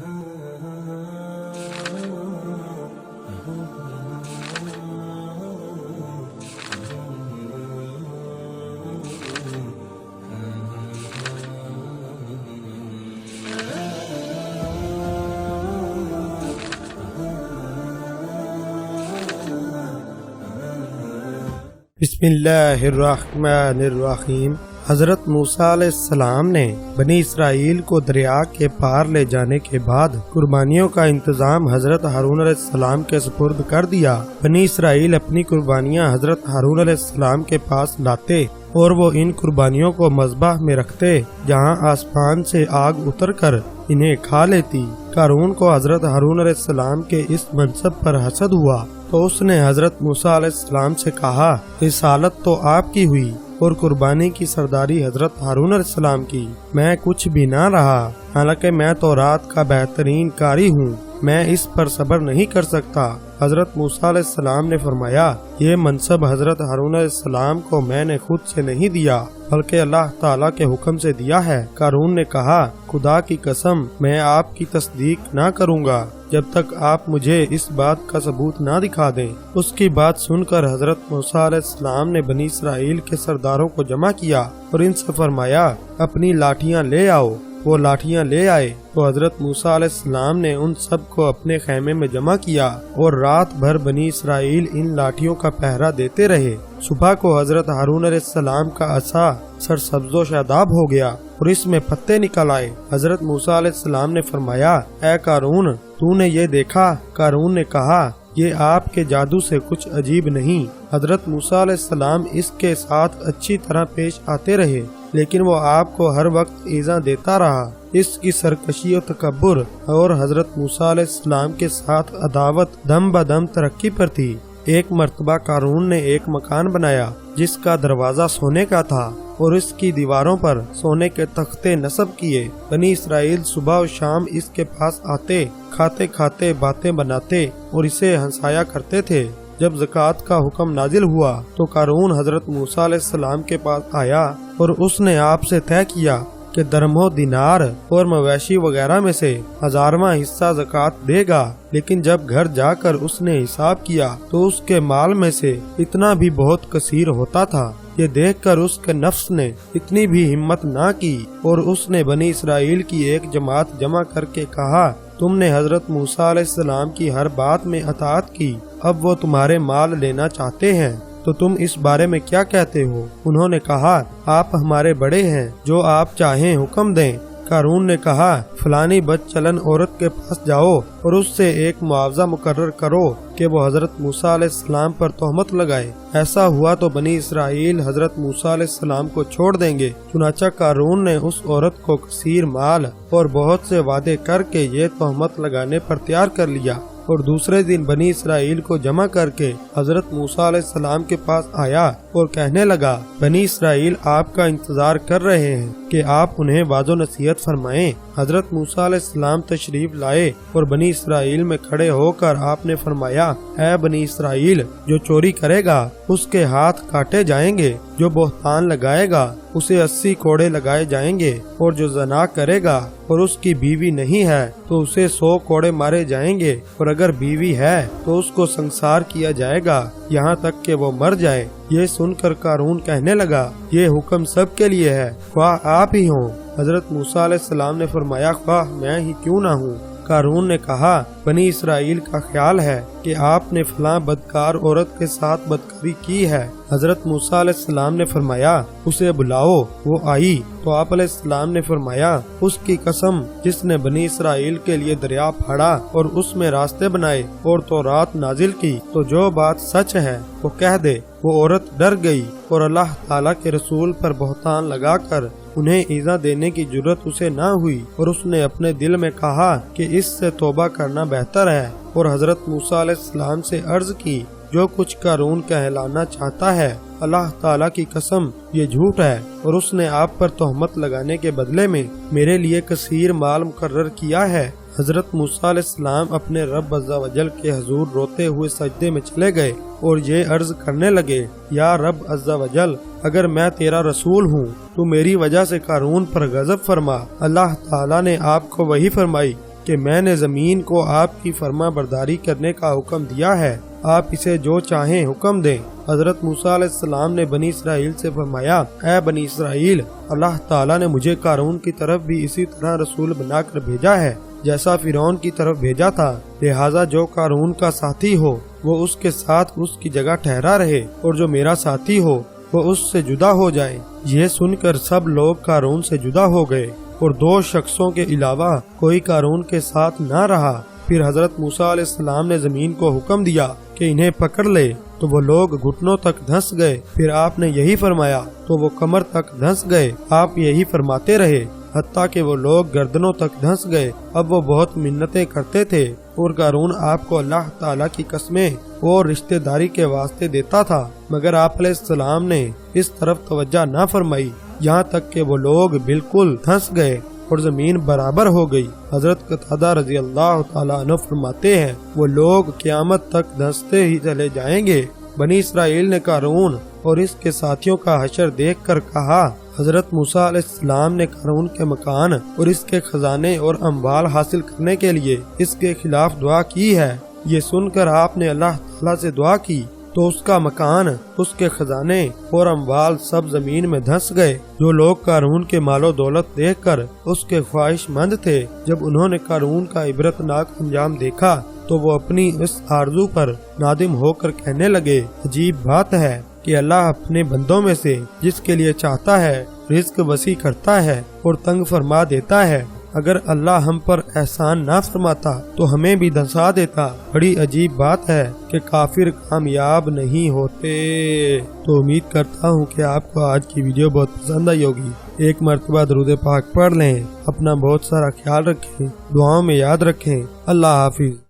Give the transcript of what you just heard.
بسم اللہ الرحمن الرحیم۔ حضرت موسیٰ علیہ السلام نے بنی اسرائیل کو دریا کے پار لے جانے کے بعد قربانیوں کا انتظام حضرت ہارون علیہ السلام کے سپرد کر دیا۔ بنی اسرائیل اپنی قربانیاں حضرت ہارون علیہ السلام کے پاس لاتے اور وہ ان قربانیوں کو مذبح میں رکھتے جہاں آسمان سے آگ اتر کر انہیں کھا لیتی۔ قارون کو حضرت ہارون علیہ السلام کے اس منصب پر حسد ہوا تو اس نے حضرت موسیٰ علیہ السلام سے کہا، رسالت تو آپ کی ہوئی اور قربانی کی سرداری حضرت ہارون علیہ السلام کی، میں کچھ بھی نہ رہا، حالانکہ میں تورات کا بہترین قاری ہوں، میں اس پر صبر نہیں کر سکتا۔ حضرت موسیٰ علیہ السلام نے فرمایا، یہ منصب حضرت ہارون علیہ السلام کو میں نے خود سے نہیں دیا بلکہ اللہ تعالیٰ کے حکم سے دیا ہے۔ قارون نے کہا، خدا کی قسم میں آپ کی تصدیق نہ کروں گا جب تک آپ مجھے اس بات کا ثبوت نہ دکھا دیں۔ اس کی بات سن کر حضرت موسیٰ علیہ السلام نے بنی اسرائیل کے سرداروں کو جمع کیا اور ان سے فرمایا، اپنی لاٹھیاں لے آؤ۔ وہ لاٹھیاں لے آئے تو حضرت موسیٰ علیہ السلام نے ان سب کو اپنے خیمے میں جمع کیا اور رات بھر بنی اسرائیل ان لاٹھیوں کا پہرا دیتے رہے۔ صبح کو حضرت ہارون علیہ السلام کا عصا سرسبز و شاداب ہو گیا اور اس میں پتے نکل آئے۔ حضرت موسیٰ علیہ السلام نے فرمایا، اے قارون، تو نے یہ دیکھا؟ قارون نے کہا، یہ آپ کے جادو سے کچھ عجیب نہیں۔ حضرت موسیٰ علیہ السلام اس کے ساتھ اچھی طرح پیش آتے رہے لیکن وہ آپ کو ہر وقت ایذا دیتا رہا۔ اس کی سرکشی و تکبر اور حضرت موسیٰ علیہ السلام کے ساتھ عداوت دم بدم ترقی پر تھی۔ ایک مرتبہ قارون نے ایک مکان بنایا جس کا دروازہ سونے کا تھا اور اس کی دیواروں پر سونے کے تختے نصب کیے۔ بنی اسرائیل صبح و شام اس کے پاس آتے، کھاتے کھاتے باتیں بناتے اور اسے ہنسایا کرتے تھے۔ جب زکوٰۃ کا حکم نازل ہوا تو قارون حضرت موسیٰ علیہ السلام کے پاس آیا اور اس نے آپ سے طے کیا کہ درہم و دینار اور مویشی وغیرہ میں سے 1000واں حصہ زکوٰۃ دے گا، لیکن جب گھر جا کر اس نے حساب کیا تو اس کے مال میں سے اتنا بھی بہت کثیر ہوتا تھا۔ یہ دیکھ کر اس کے نفس نے اتنی بھی ہمت نہ کی اور اس نے بنی اسرائیل کی ایک جماعت جمع کر کے کہا، تم نے حضرت موسیٰ علیہ السلام کی ہر بات میں اطاعت کی، اب وہ تمہارے مال لینا چاہتے ہیں تو تم اس بارے میں کیا کہتے ہو؟ انہوں نے کہا، آپ ہمارے بڑے ہیں، جو آپ چاہیں حکم دیں۔ قارون نے کہا، فلانی بد چلن عورت کے پاس جاؤ اور اس سے ایک معاوضہ مقرر کرو کہ وہ حضرت موسیٰ علیہ السلام پر تہمت لگائے، ایسا ہوا تو بنی اسرائیل حضرت موسیٰ علیہ السلام کو چھوڑ دیں گے۔ چنانچہ قارون نے اس عورت کو کثیر مال اور بہت سے وعدے کر کے یہ تہمت لگانے پر تیار کر لیا اور دوسرے دن بنی اسرائیل کو جمع کر کے حضرت موسیٰ علیہ السلام کے پاس آیا اور کہنے لگا، بنی اسرائیل آپ کا انتظار کر رہے ہیں کہ آپ انہیں واعظ و نصیحت فرمائیں۔ حضرت موسیٰ علیہ السلام تشریف لائے اور بنی اسرائیل میں کھڑے ہو کر آپ نے فرمایا، اے بنی اسرائیل، جو چوری کرے گا اس کے ہاتھ کاٹے جائیں گے، جو بہتان لگائے گا اسے 80 کوڑے لگائے جائیں گے، اور جو زنا کرے گا اور اس کی بیوی نہیں ہے تو اسے 100 کوڑے مارے جائیں گے، اور اگر بیوی ہے تو اس کو سنسار کیا جائے گا یہاں تک کہ وہ مر جائے۔ یہ سن کر قارون کہنے لگا، یہ حکم سب کے لیے ہے، خواہ آپ ہی ہوں۔ حضرت موسیٰ علیہ السلام نے فرمایا، خواہ میں ہی کیوں نہ ہوں۔ قارون نے کہا، بنی اسرائیل کا خیال ہے کہ آپ نے فلاں بدکار عورت کے ساتھ بدکاری کی ہے۔ حضرت موسیٰ علیہ السلام نے فرمایا، اسے بلاؤ۔ وہ آئی تو آپ علیہ السلام نے فرمایا، اس کی قسم جس نے بنی اسرائیل کے لیے دریا پھاڑا اور اس میں راستے بنائے اور تورات نازل کی، تو جو بات سچ ہے وہ کہہ دے۔ وہ عورت ڈر گئی اور اللہ تعالیٰ کے رسول پر بہتان لگا کر انہیں ایذا دینے کی جرت اسے نہ ہوئی، اور اس نے اپنے دل میں کہا کہ اس سے توبہ کرنا بہتر ہے، اور حضرت موسیٰ علیہ السلام سے عرض کی، جو کچھ قارون کہلانا چاہتا ہے اللہ تعالیٰ کی قسم یہ جھوٹ ہے، اور اس نے آپ پر تہمت لگانے کے بدلے میں میرے لیے کثیر مال مقرر کیا ہے۔ حضرت موسیٰ علیہ السلام اپنے رب عز و جل کے حضور روتے ہوئے سجدے میں چلے گئے اور یہ عرض کرنے لگے، یا رب عز و جل، اگر میں تیرا رسول ہوں تو میری وجہ سے قارون پر غضب فرما۔ اللہ تعالیٰ نے آپ کو وحی فرمائی کہ میں نے زمین کو آپ کی فرما برداری کرنے کا حکم دیا ہے، آپ اسے جو چاہیں حکم دیں۔ حضرت موسیٰ علیہ السلام نے بنی اسرائیل سے فرمایا، اے بنی اسرائیل، اللہ تعالیٰ نے مجھے قارون کی طرف بھی اسی طرح رسول بنا کر بھیجا ہے جیسا فرعون کی طرف بھیجا تھا، لہٰذا جو قارون کا ساتھی ہو وہ اس کے ساتھ اس کی جگہ ٹھہرا رہے، اور جو میرا ساتھی ہو وہ اس سے جدا ہو جائے۔ یہ سن کر سب لوگ قارون سے جدا ہو گئے، اور 2 شخصوں کے علاوہ کوئی قارون کے ساتھ نہ رہا۔ پھر حضرت موسیٰ علیہ السلام نے زمین کو حکم دیا کہ انہیں پکڑ لے، تو وہ لوگ گھٹنوں تک دھنس گئے۔ پھر آپ نے یہی فرمایا تو وہ کمر تک دھنس گئے۔ آپ یہی فرماتے رہے حتیٰ کہ وہ لوگ گردنوں تک دھنس گئے۔ اب وہ بہت منتیں کرتے تھے، اور قارون آپ کو اللہ تعالیٰ کی قسمیں اور رشتہ داری کے واسطے دیتا تھا، مگر آپ علیہ السلام نے اس طرف توجہ نہ فرمائی، یہاں تک کہ وہ لوگ بالکل دھنس گئے اور زمین برابر ہو گئی۔ حضرت قتادہ رضی اللہ تعالیٰ عنہ فرماتے ہیں، وہ لوگ قیامت تک دھنستے ہی چلے جائیں گے۔ بنی اسرائیل نے قارون اور اس کے ساتھیوں کا حشر دیکھ کر کہا، حضرت موسیٰ علیہ السلام نے قارون کے مکان اور اس کے خزانے اور اموال حاصل کرنے کے لیے اس کے خلاف دعا کی ہے۔ یہ سن کر آپ نے اللہ تعالیٰ سے دعا کی تو اس کا مکان، اس کے خزانے اور اموال سب زمین میں دھنس گئے۔ جو لوگ قارون کے مال و دولت دیکھ کر اس کے خواہش مند تھے، جب انہوں نے قارون کا عبرتناک انجام دیکھا تو وہ اپنی اس آرزو پر نادم ہو کر کہنے لگے، عجیب بات ہے کہ اللہ اپنے بندوں میں سے جس کے لیے چاہتا ہے رزق وسیع کرتا ہے اور تنگ فرما دیتا ہے۔ اگر اللہ ہم پر احسان نہ فرماتا تو ہمیں بھی دھنسا دیتا۔ بڑی عجیب بات ہے کہ کافر کامیاب نہیں ہوتے۔ تو امید کرتا ہوں کہ آپ کو آج کی ویڈیو بہت پسند آئی ہوگی۔ ایک مرتبہ درود پاک پڑھ لیں، اپنا بہت سارا خیال رکھیں، دعاؤں میں یاد رکھیں۔ اللہ حافظ۔